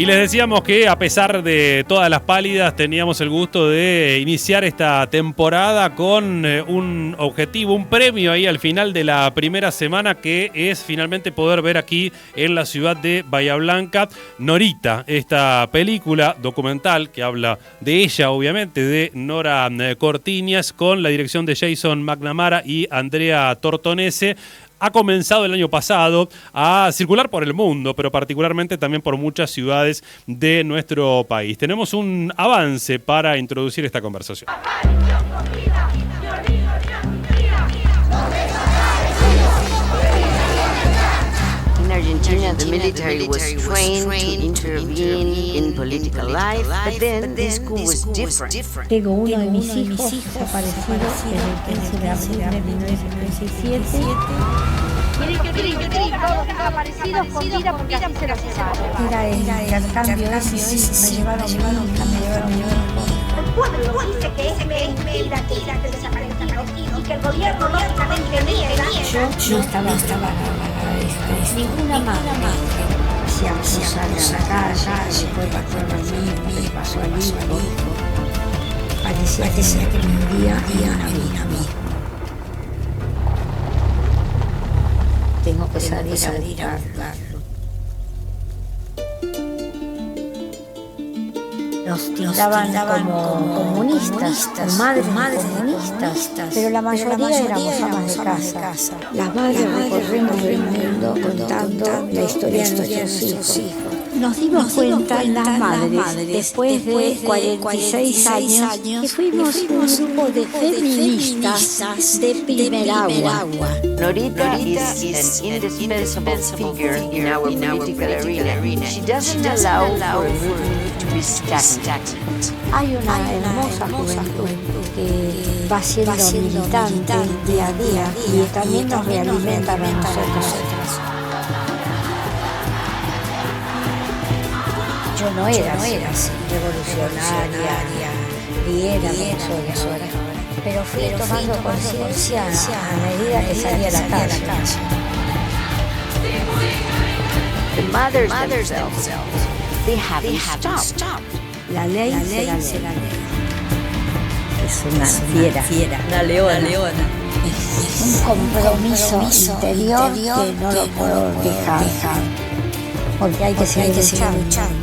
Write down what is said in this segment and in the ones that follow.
Y les decíamos que a pesar de todas las pálidas teníamos el gusto de iniciar esta temporada con un objetivo, un premio ahí al final de la primera semana, que es finalmente poder ver aquí en la ciudad de Bahía Blanca Norita, esta película documental que habla de ella, obviamente, de Nora Cortiñas, con la dirección de Jason McNamara y Andrea Tortonese. Ha comenzado el año pasado a circular por el mundo, pero particularmente también por muchas ciudades de nuestro país. Tenemos un avance para introducir esta conversación. In Argentina, the military was trained to intervene in political life, but then the school was different. Tengo uno de mis hijos desaparecido desde el 15 de abril de 1967. Tienen que todos los desaparecidos con vida porque así se los llevaron. Era el intercambio ese, me llevaron mi hija, me llevaron mi hijo. El pueblo dice que es mentira que desaparecidos y que el gobierno lógicamente niega. Yo no estaba ninguna madre. Hacíamos a la calle, después pasó a los niños, le pasó al hijo. Parecía que me vivía a mí. Tengo que salir a buscarlo. Nos tildaban como comunistas, madres comunistas, pero la mayoría éramos amas de casa. Las madres recorrimos el mundo contando la historia de nuestros hijos. Nos dimos cuenta las madres, después de 46 años, que fuimos un grupo de feministas de primer agua. Norita is an indispensable figure in our political arena. She doesn't allow for movement to be stagnant. Hay una hermosa juventud que va siendo militante día a día y también nos realimenta a nosotros. Yo no era así, revolucionaria, ni era sola, pero fui tomando conciencia a medida que salía a la calle. The mothers themselves, they haven't stopped. La ley será ley. Es una fiera, una leona. Es un compromiso interior que no lo puedo dejar, porque hay que seguir luchando.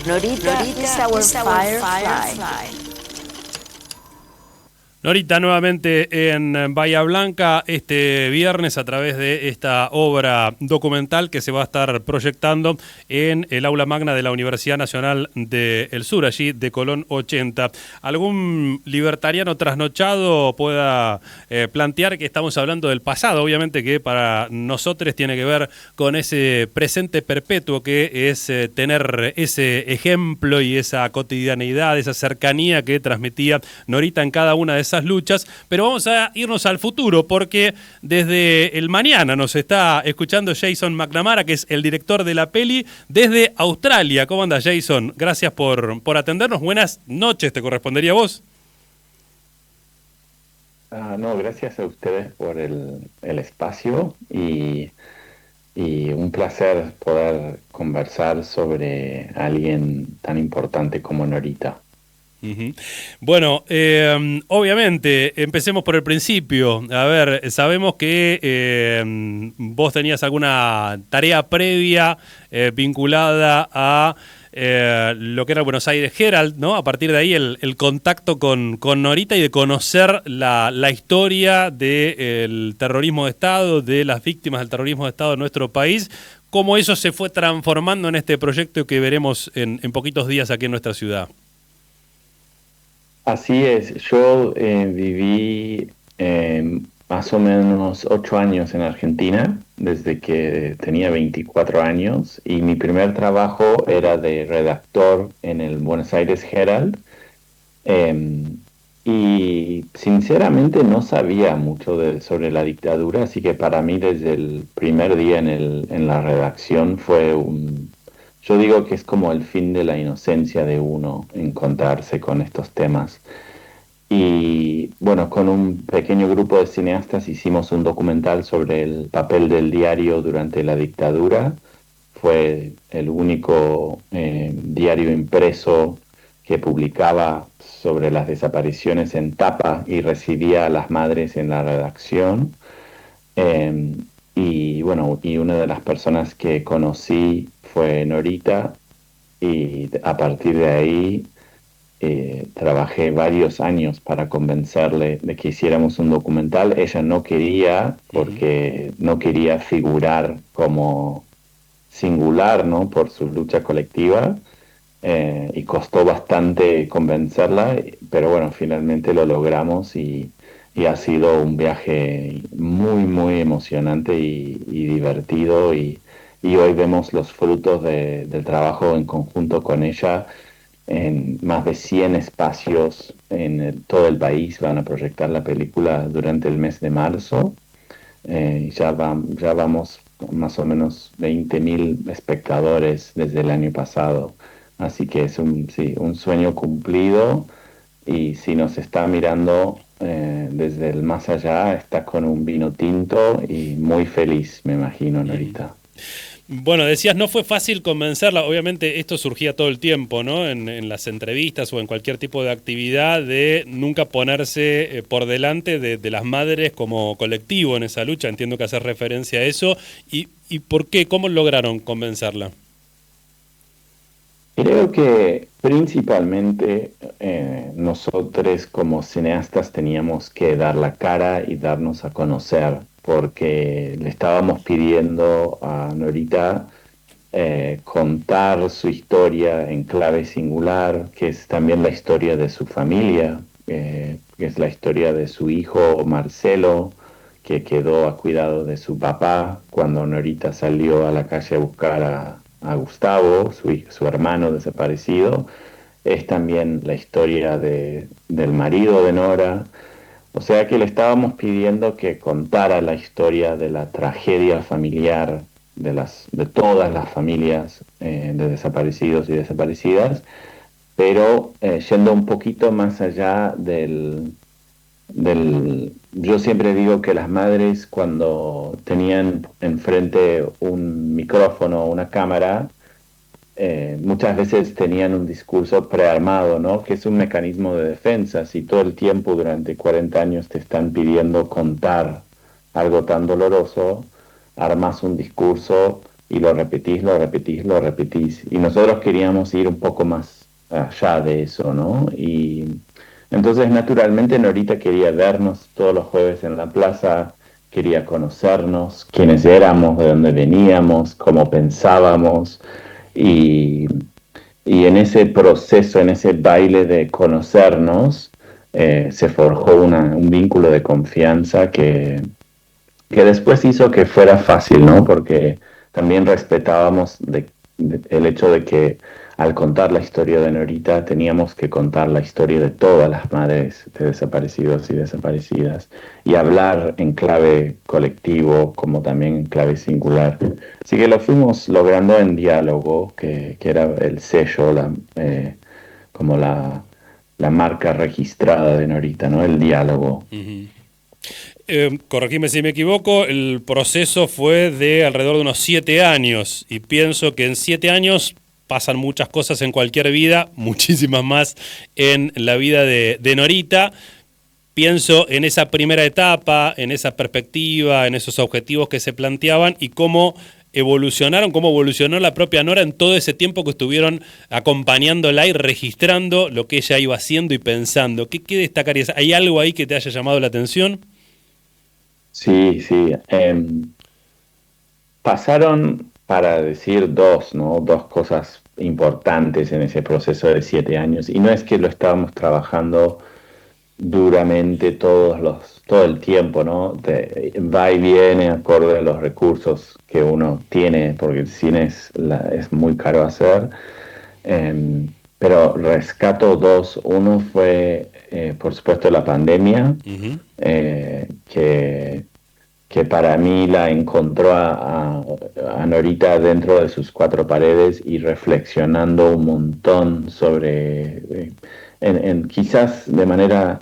Norita is our firefly. Norita nuevamente en Bahía Blanca este viernes a través de esta obra documental que se va a estar proyectando en el aula magna de la Universidad Nacional del Sur, allí de Colón 80. ¿Algún libertariano trasnochado pueda plantear que estamos hablando del pasado? Obviamente que para nosotros tiene que ver con ese presente perpetuo que es tener ese ejemplo y esa cotidianeidad, esa cercanía que transmitía Norita en cada una de esas luchas, pero vamos a irnos al futuro porque desde el mañana nos está escuchando Jason McNamara, que es el director de la peli desde Australia. ¿Cómo andas, Jason? Gracias por atendernos. Buenas noches, ¿te correspondería a vos? No, gracias a ustedes por el espacio y un placer poder conversar sobre alguien tan importante como Norita. Bueno, obviamente, empecemos por el principio. A ver, sabemos que vos tenías alguna tarea previa vinculada a lo que era el Buenos Aires Herald, ¿no? A partir de ahí el contacto con Norita y de conocer la historia del terrorismo de Estado, de las víctimas del terrorismo de Estado en nuestro país. ¿Cómo eso se fue transformando en este proyecto que veremos en poquitos días aquí en nuestra ciudad? Así es, yo viví más o menos 8 años en Argentina, desde que tenía 24 años, y mi primer trabajo era de redactor en el Buenos Aires Herald, y sinceramente no sabía mucho sobre la dictadura, así que para mí desde el primer día en la redacción fue yo digo que es como el fin de la inocencia de uno encontrarse con estos temas. Y bueno, con un pequeño grupo de cineastas hicimos un documental sobre el papel del diario durante la dictadura, fue el único diario impreso que publicaba sobre las desapariciones en tapa y recibía a las madres en la redacción. Eh, y bueno, y una de las personas que conocí fue Norita, y a partir de ahí trabajé varios años para convencerle de que hiciéramos un documental. Ella no quería, porque no quería figurar como singular, ¿no? Por su lucha colectiva, y costó bastante convencerla, pero bueno, finalmente lo logramos, y ha sido un viaje muy, muy emocionante y divertido, y hoy vemos los frutos del trabajo en conjunto con ella. En más de 100 espacios en todo el país van a proyectar la película durante el mes de marzo. Ya vamos más o menos 20.000 espectadores desde el año pasado. Así que es un sueño cumplido, y si nos está mirando desde el más allá, está con un vino tinto y muy feliz, me imagino, Norita. Bueno, decías, no fue fácil convencerla. Obviamente esto surgía todo el tiempo, ¿no? En las entrevistas o en cualquier tipo de actividad, de nunca ponerse por delante de las madres como colectivo en esa lucha. Entiendo que haces referencia a eso. ¿Y por qué? ¿Cómo lograron convencerla? Creo que principalmente nosotros como cineastas teníamos que dar la cara y darnos a conocer, porque le estábamos pidiendo a Norita contar su historia en clave singular, que es también la historia de su familia, que es la historia de su hijo Marcelo, que quedó a cuidado de su papá cuando Norita salió a la calle a buscar a Gustavo, su hermano desaparecido. Es también la historia del marido de Nora. O sea que le estábamos pidiendo que contara la historia de la tragedia familiar de todas las familias de desaparecidos y desaparecidas, pero yendo un poquito más allá yo siempre digo que las madres, cuando tenían enfrente un micrófono o una cámara, muchas veces tenían un discurso prearmado, ¿no? Que es un mecanismo de defensa. Si todo el tiempo durante 40 años te están pidiendo contar algo tan doloroso, armas un discurso y lo repetís, lo repetís, lo repetís. Y nosotros queríamos ir un poco más allá de eso, ¿no? Y entonces, naturalmente, Norita quería vernos todos los jueves en la plaza, quería conocernos, quiénes éramos, de dónde veníamos, cómo pensábamos, y, y en ese proceso, en ese baile de conocernos, se forjó un vínculo de confianza que después hizo que fuera fácil, ¿no? Porque también respetábamos el hecho de que al contar la historia de Norita teníamos que contar la historia de todas las madres de desaparecidos y desaparecidas, y hablar en clave colectivo como también en clave singular. Así que lo fuimos logrando en diálogo, que era el sello, como la marca registrada de Norita, ¿no? El diálogo. Uh-huh. Corregime si me equivoco, el proceso fue de alrededor de unos 7 años, y pienso que en 7 años pasan muchas cosas en cualquier vida, muchísimas más en la vida de Norita. Pienso en esa primera etapa, en esa perspectiva, en esos objetivos que se planteaban, y cómo evolucionó la propia Nora en todo ese tiempo que estuvieron acompañándola y registrando lo que ella iba haciendo y pensando. ¿Qué destacarías? ¿Hay algo ahí que te haya llamado la atención? Sí. Pasaron, para decir dos cosas importantes en ese proceso de 7 años, y no es que lo estábamos trabajando duramente todo el tiempo, ¿no? Va y viene acorde a los recursos que uno tiene, porque el cine es muy caro hacer, pero rescato dos. Uno fue, por supuesto, la pandemia, uh-huh. Que para mí la encontró a Norita dentro de sus 4 paredes y reflexionando un montón sobre, quizás de manera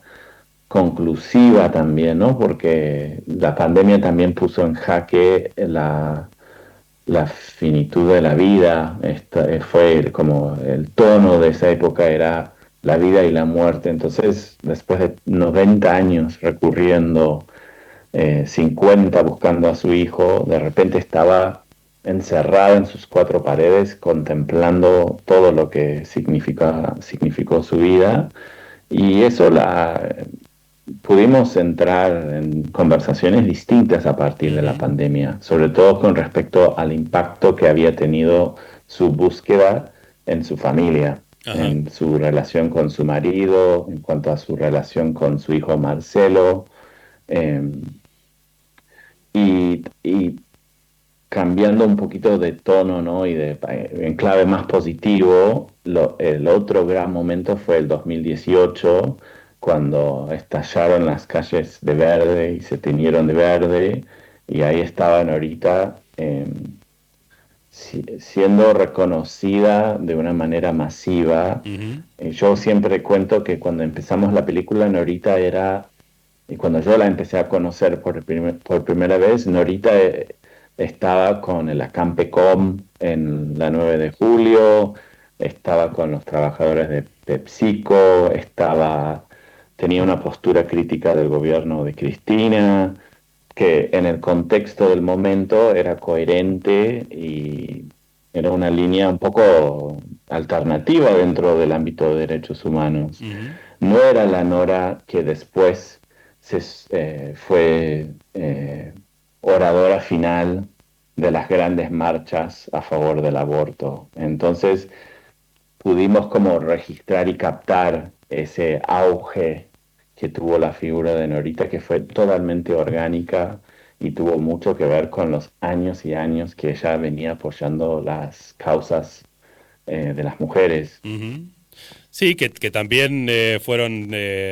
conclusiva también, ¿no? Porque la pandemia también puso en jaque la finitud de la vida. Fue como el tono de esa época era la vida y la muerte. Entonces, después de 90 años recurriendo, 50 buscando a su hijo, de repente estaba encerrada en sus cuatro paredes contemplando todo lo que significó su vida. Y eso pudimos entrar en conversaciones distintas a partir de la pandemia, sobre todo con respecto al impacto que había tenido su búsqueda en su familia, Ajá. en su relación con su marido, en cuanto a su relación con su hijo Marcelo, eh, y cambiando un poquito de tono, ¿no? En clave más positivo, el otro gran momento fue el 2018, cuando estallaron las calles de verde y se teñieron de verde, y ahí estaba Norita siendo reconocida de una manera masiva. Ujú. Yo siempre cuento que cuando empezamos la película, Norita era, y cuando yo la empecé a conocer por primera vez, Norita estaba con el Acampecom en la 9 de julio, estaba con los trabajadores de PepsiCo, tenía una postura crítica del gobierno de Cristina, que en el contexto del momento era coherente y era una línea un poco alternativa dentro del ámbito de derechos humanos. Ujú. No era la Nora que después fue oradora final de las grandes marchas a favor del aborto. Entonces pudimos como registrar y captar ese auge que tuvo la figura de Norita, que fue totalmente orgánica y tuvo mucho que ver con los años y años que ella venía apoyando las causas de las mujeres. Ujú. Sí, que también fueron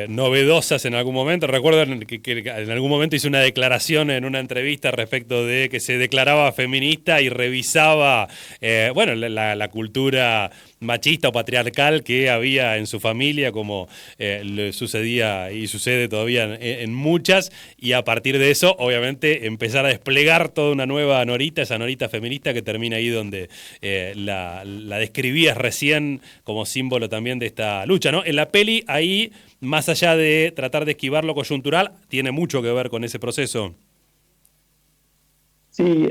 novedosas en algún momento. Recuerdo que en algún momento hizo una declaración en una entrevista respecto de que se declaraba feminista y revisaba, bueno, la cultura machista o patriarcal que había en su familia, como le sucedía y sucede todavía en muchas, y a partir de eso, obviamente, empezar a desplegar toda una nueva Norita, esa Norita feminista que termina ahí donde la describías recién como símbolo también de esta lucha, ¿no? En la peli, ahí, más allá de tratar de esquivar lo coyuntural, tiene mucho que ver con ese proceso. Sí,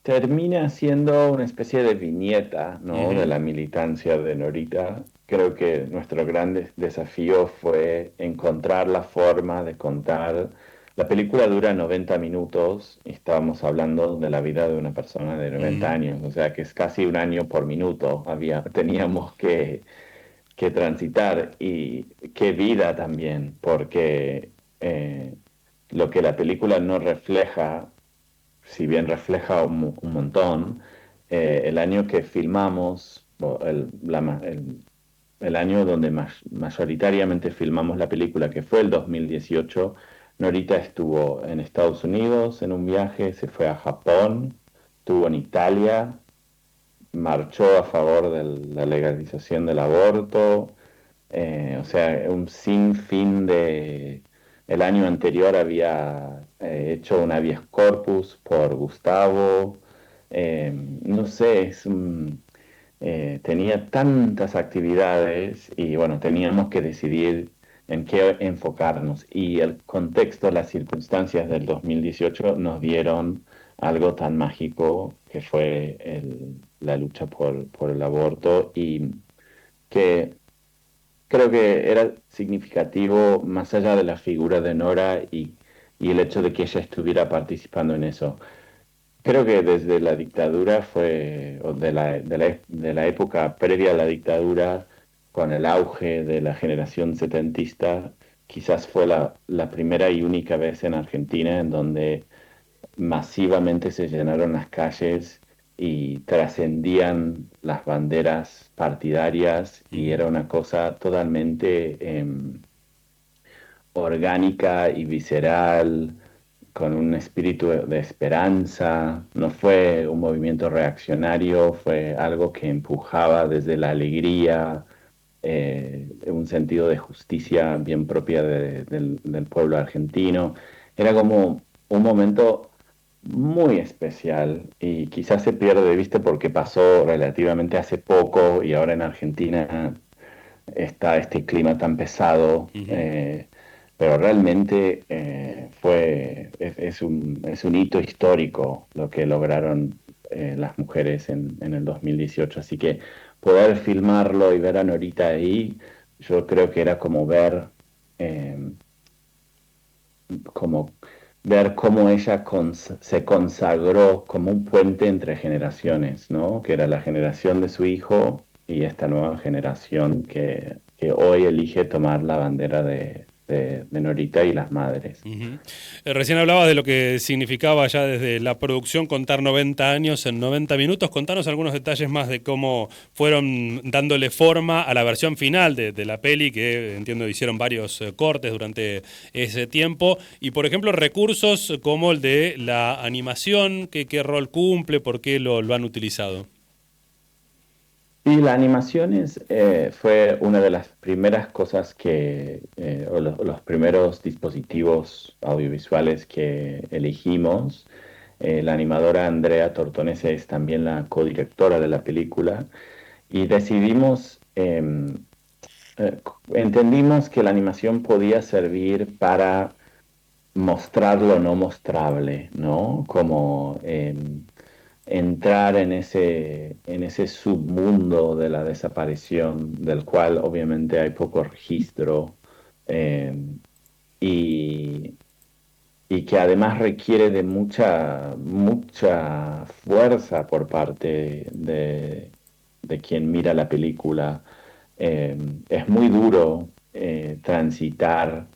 termina siendo una especie de viñeta, ¿no? De Ujú. la militancia de Norita. Creo que nuestro gran desafío fue encontrar la forma de contar. La película dura 90 minutos y estábamos hablando de la vida de una persona de 90 Ujú. años, o sea que es casi un año por minuto. Teníamos que transitar, y qué vida también, porque lo que la película no refleja, si bien refleja un montón, el año que filmamos, el año donde mayoritariamente filmamos la película, que fue el 2018, Norita estuvo en Estados Unidos en un viaje, se fue a Japón, estuvo en Italia, marchó a favor de la legalización del aborto, o sea, un sinfín de... El año anterior había hecho un habeas corpus por Gustavo, no sé, tenía tantas actividades y bueno, teníamos que decidir en qué enfocarnos. Y el contexto, las circunstancias del 2018 nos dieron algo tan mágico que fue la lucha por el aborto, y que creo que era significativo más allá de la figura de Nora y el hecho de que ella estuviera participando en eso. Creo que desde la dictadura o de la época previa a la dictadura, con el auge de la generación setentista, quizás fue la primera y única vez en Argentina en donde masivamente se llenaron las calles y trascendían las banderas partidarias, y Ujú. era una cosa totalmente orgánica y visceral, con un espíritu de esperanza. No fue un movimiento reaccionario, fue algo que empujaba desde la alegría, un sentido de justicia bien propia del pueblo argentino. Era como un momento muy especial y quizás se pierde de vista porque pasó relativamente hace poco y ahora en Argentina está este clima tan pesado, Ujú. pero realmente es un hito histórico lo que lograron las mujeres en el 2018. Así que poder filmarlo y ver a Norita ahí, yo creo que era eh, como ver cómo ella se consagró como un puente entre generaciones, ¿no? Que era la generación de su hijo y esta nueva generación que hoy elige tomar la bandera de Norita y las madres. Ujú. Recién hablabas de lo que significaba ya desde la producción contar 90 años en 90 minutos. Contanos algunos detalles más de cómo fueron dándole forma a la versión final de la peli, que entiendo hicieron varios cortes durante ese tiempo. Y por ejemplo, recursos como el de la animación, qué rol cumple, por qué lo han utilizado. Y la animación fue una de las primeras cosas o los primeros dispositivos audiovisuales que elegimos. La animadora Andrea Tortonese es también la codirectora de la película y entendimos que la animación podía servir para mostrar lo no mostrable, ¿no? Como entrar en ese submundo de la desaparición, del cual obviamente hay poco registro, eh, y, y que además requiere de mucha fuerza por parte de quien mira la película. Es muy duro transitar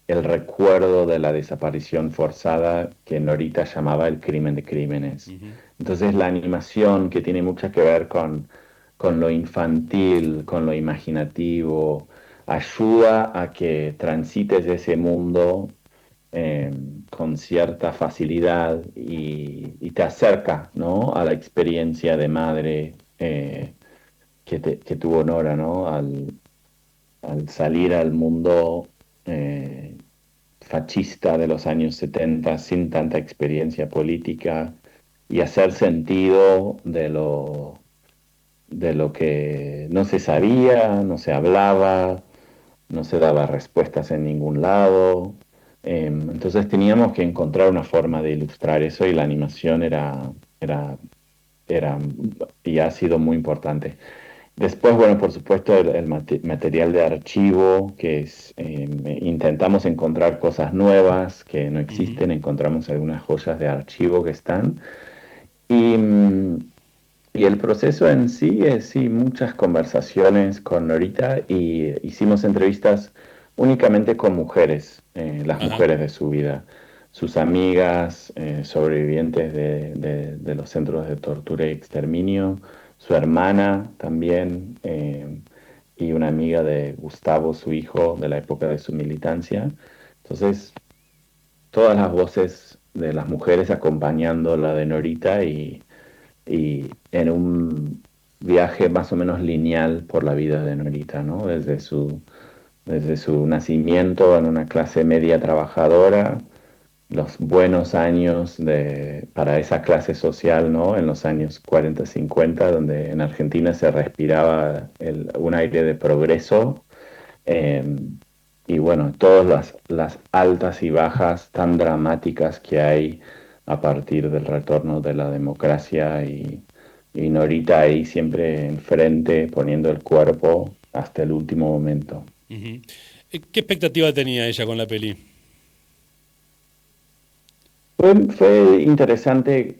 el recuerdo de la desaparición forzada que Norita llamaba el crimen de crímenes. Ujú. Entonces la animación, que tiene mucho que ver con lo infantil, con lo imaginativo, ayuda a que transites ese mundo eh, con cierta facilidad y te acerca, ¿no? A la experiencia de madre que tuvo Nora, ¿no? Al salir al mundo fascista de los años 70 sin tanta experiencia política y hacer sentido de lo que no se sabía, no se hablaba, no se daba respuestas en ningún lado. Entonces teníamos que encontrar una forma de ilustrar eso y la animación era y ha sido muy importante. Después, bueno, por supuesto, el material de archivo, intentamos encontrar cosas nuevas que no Ujú. existen, encontramos algunas joyas de archivo que están. Y, mm, y el proceso en sí es, sí, muchas conversaciones con Norita y hicimos entrevistas únicamente con mujeres, las Ajá. mujeres de su vida, sus amigas, sobrevivientes de los centros de tortura y exterminio, su hermana también, y una amiga de Gustavo, su hijo, de la época de su militancia. Entonces, todas las voces de las mujeres acompañando la de Norita y en un viaje más o menos lineal por la vida de Norita, ¿no? Desde su nacimiento en una clase media trabajadora, los buenos años para esa clase social, ¿no? En los años 40, 50, donde en Argentina se respiraba un aire de progreso. eh, y bueno, todas las altas y bajas tan dramáticas que hay a partir del retorno de la democracia y Norita ahí siempre enfrente, poniendo el cuerpo hasta el último momento. Ujú. ¿Qué expectativa tenía ella con la peli? Fue interesante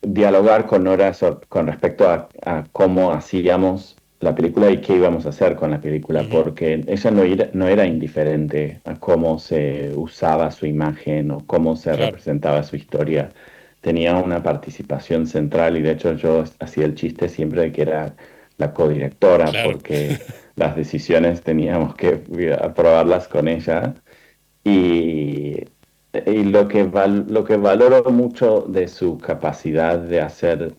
dialogar con Nora con respecto a cómo hacíamos la película y qué íbamos a hacer con la película, Ujú. porque ella no era indiferente a cómo se usaba su imagen o cómo se Claro. representaba su historia. Tenía una participación central y de hecho yo hacía el chiste siempre de que era la codirectora, Claro. porque las decisiones teníamos que aprobarlas con ella. Y, y lo que valoro mucho de su capacidad de hacer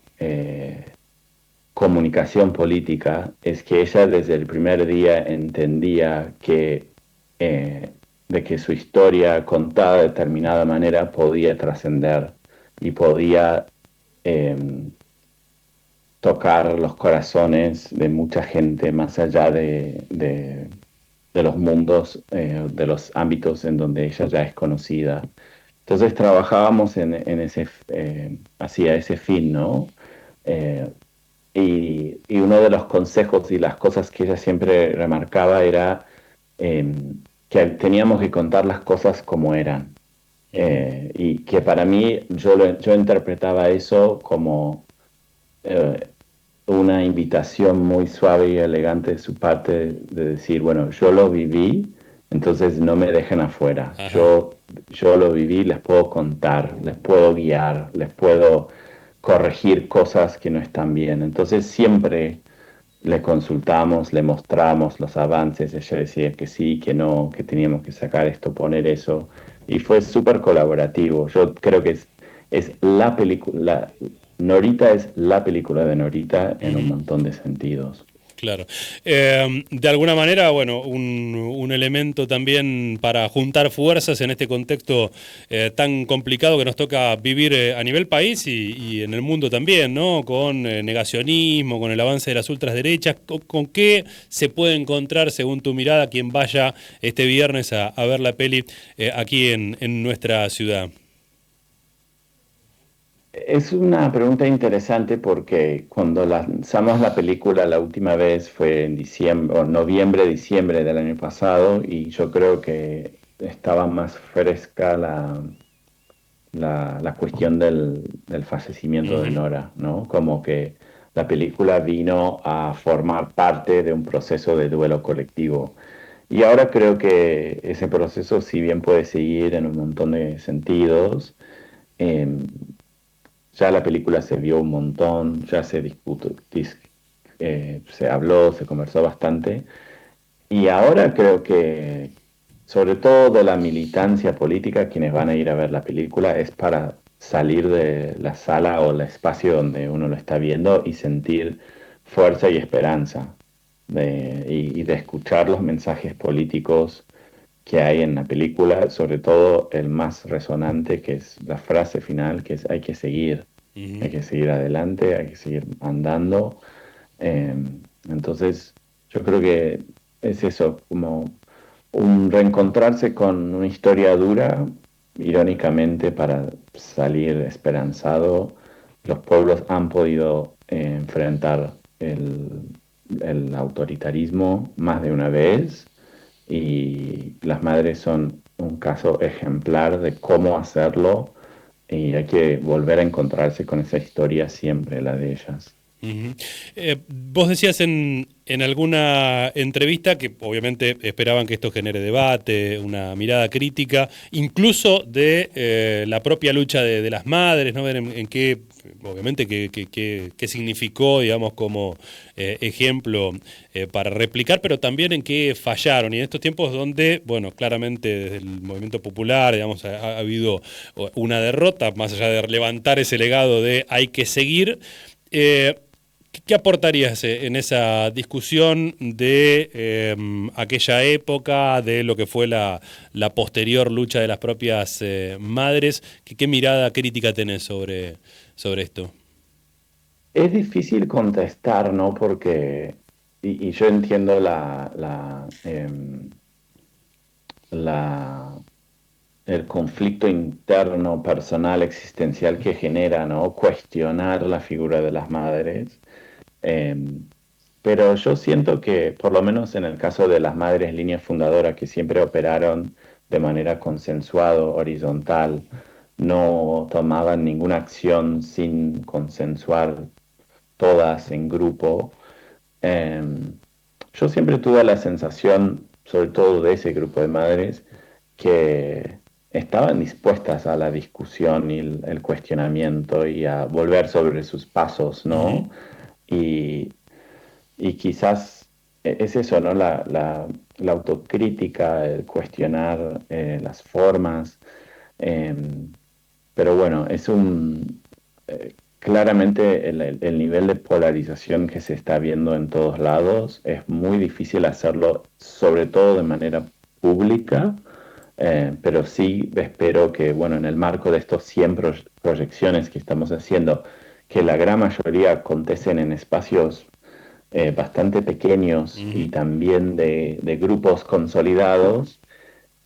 comunicación política es que ella desde el primer día entendía de que su historia contada de determinada manera podía trascender y podía tocar los corazones de mucha gente más allá de los mundos, de los ámbitos en donde ella ya es conocida. Entonces trabajábamos hacia ese fin, ¿no? Y uno de los consejos y las cosas que ella siempre remarcaba era que teníamos que contar las cosas como eran. Y que para mí yo interpretaba eso como una invitación muy suave y elegante de su parte de decir, bueno, yo lo viví, entonces no me dejen afuera. Yo lo viví, les puedo contar, les puedo guiar, les puedo corregir cosas que no están bien. Entonces siempre le consultamos, le mostramos los avances, ella decía que sí, que no, que teníamos que sacar esto, poner eso, y fue súper colaborativo. Yo creo que es la película, Norita es la película de Norita en un montón de sentidos. Claro. De alguna manera, bueno, un elemento también para juntar fuerzas en este contexto tan complicado que nos toca vivir a nivel país y en el mundo también, ¿no? Con negacionismo, con el avance de las ultraderechas. ¿Con qué se puede encontrar, según tu mirada, quien vaya este viernes a ver la peli aquí en nuestra ciudad? Es una pregunta interesante porque cuando lanzamos la película la última vez fue en diciembre, o noviembre, diciembre del año pasado, y yo creo que estaba más fresca la cuestión del fallecimiento de Nora, ¿no? Como que la película vino a formar parte de un proceso de duelo colectivo. Y ahora creo que ese proceso, si bien puede seguir en un montón de sentidos, ya la película se vio un montón, ya se se habló, se conversó bastante. Y ahora creo que, sobre todo de la militancia política, quienes van a ir a ver la película, es para salir de la sala o el espacio donde uno lo está viendo y sentir fuerza y esperanza. Y de escuchar los mensajes políticos que hay en la película, sobre todo el más resonante, que es la frase final, que es hay que seguir adelante, hay que seguir andando. Entonces, yo creo que es eso, como un reencontrarse con una historia dura, irónicamente, para salir esperanzado. Los pueblos han podido enfrentar el autoritarismo más de una vez, y las madres son un caso ejemplar de cómo hacerlo, y hay que volver a encontrarse con esa historia siempre, la de ellas. Vos decías en alguna entrevista que obviamente esperaban que esto genere debate, una mirada crítica, incluso de la propia lucha de las madres, ¿no? Ver en qué, obviamente, qué significó, digamos, como ejemplo para replicar, pero también en qué fallaron. Y en estos tiempos donde, bueno, claramente desde el movimiento popular, digamos, ha habido una derrota, más allá de levantar ese legado de hay que seguir. ¿Qué aportarías en esa discusión de aquella época, de lo que fue la posterior lucha de las propias madres? ¿Qué mirada crítica tenés sobre esto? Es difícil contestar, ¿no? Porque, y yo entiendo el conflicto interno, personal, existencial que genera, ¿no? Cuestionar la figura de las madres. Pero yo siento que, por lo menos en el caso de las madres líneas fundadoras que siempre operaron de manera consensuada, horizontal, no tomaban ninguna acción sin consensuar todas en grupo, yo siempre tuve la sensación, sobre todo de ese grupo de madres, que estaban dispuestas a la discusión y el cuestionamiento y a volver sobre sus pasos, ¿no? Uh-huh. Y quizás es eso, ¿no? La autocrítica, el cuestionar las formas. Pero bueno, es claramente el nivel de polarización que se está viendo en todos lados. Es muy difícil hacerlo, sobre todo de manera pública, Pero sí espero que, bueno, en el marco de estos 100 proyecciones que estamos haciendo, que la gran mayoría acontecen en espacios bastante pequeños y también de grupos consolidados,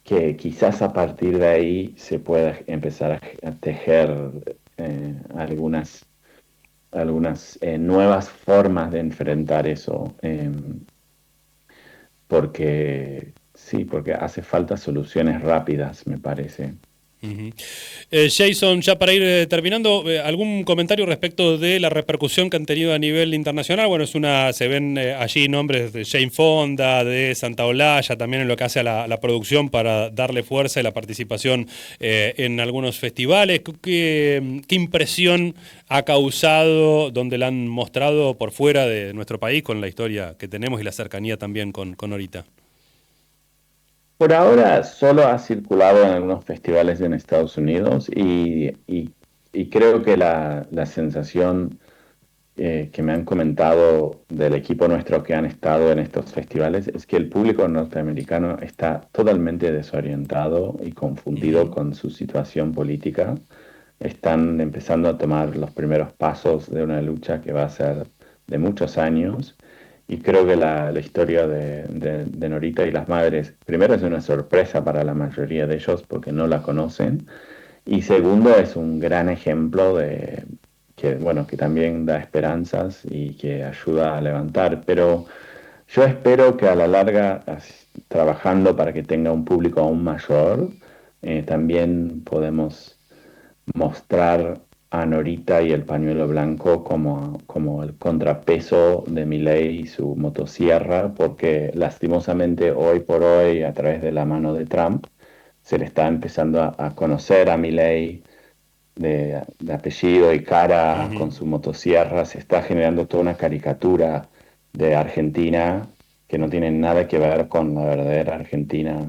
que quizás a partir de ahí se pueda empezar a tejer algunas nuevas formas de enfrentar eso, porque sí, porque hace falta soluciones rápidas, me parece. Uh-huh. Jason, ya para ir terminando, ¿algún comentario respecto de la repercusión que han tenido a nivel internacional? Bueno, se ven allí nombres de Jane Fonda, de Santa Olalla, también en lo que hace a la producción para darle fuerza y la participación en algunos festivales. ¿Qué impresión ha causado donde la han mostrado por fuera de nuestro país con la historia que tenemos y la cercanía también con Norita? Por ahora solo ha circulado en algunos festivales en Estados Unidos y creo que la sensación que me han comentado del equipo nuestro que han estado en estos festivales es que el público norteamericano está totalmente desorientado y confundido con su situación política. Están empezando a tomar los primeros pasos de una lucha que va a ser de muchos años. Y creo que la historia de Norita y las madres, primero es una sorpresa para la mayoría de ellos porque no la conocen, y segundo es un gran ejemplo de que, bueno, que también da esperanzas y que ayuda a levantar. Pero yo espero que a la larga, trabajando para que tenga un público aún mayor, también podemos mostrar a Norita y el pañuelo blanco como el contrapeso de Milei y su motosierra, porque lastimosamente hoy por hoy, a través de la mano de Trump, se le está empezando a conocer a Milei de apellido y cara con su motosierra. Se está generando toda una caricatura de Argentina que no tiene nada que ver con la verdadera Argentina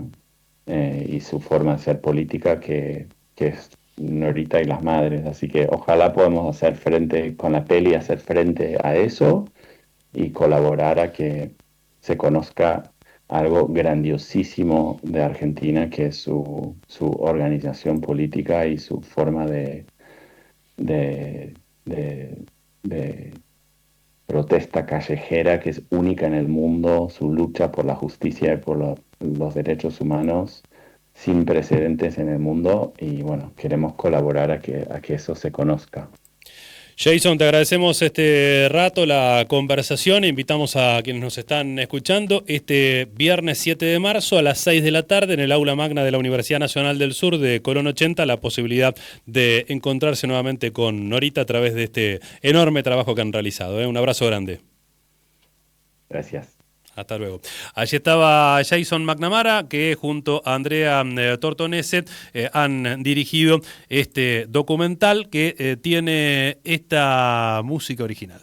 y su forma de ser política, que es Norita y las madres. Así que ojalá podamos hacer frente con la peli, hacer frente a eso y colaborar a que se conozca algo grandiosísimo de Argentina, que es su organización política y su forma de, de- de protesta callejera, que es única en el mundo, su lucha por la justicia y por los derechos humanos sin precedentes en el mundo, y bueno, queremos colaborar a que eso se conozca. Jason, te agradecemos este rato, la conversación. Invitamos a quienes nos están escuchando este viernes 7 de marzo a las 6 de la tarde en el Aula Magna de la Universidad Nacional del Sur de Colón 80, la posibilidad de encontrarse nuevamente con Norita a través de este enorme trabajo que han realizado. Un abrazo grande. Gracias. Hasta luego. Allí estaba Jason McNamara, que junto a Andrea Tortonese han dirigido este documental que tiene esta música original.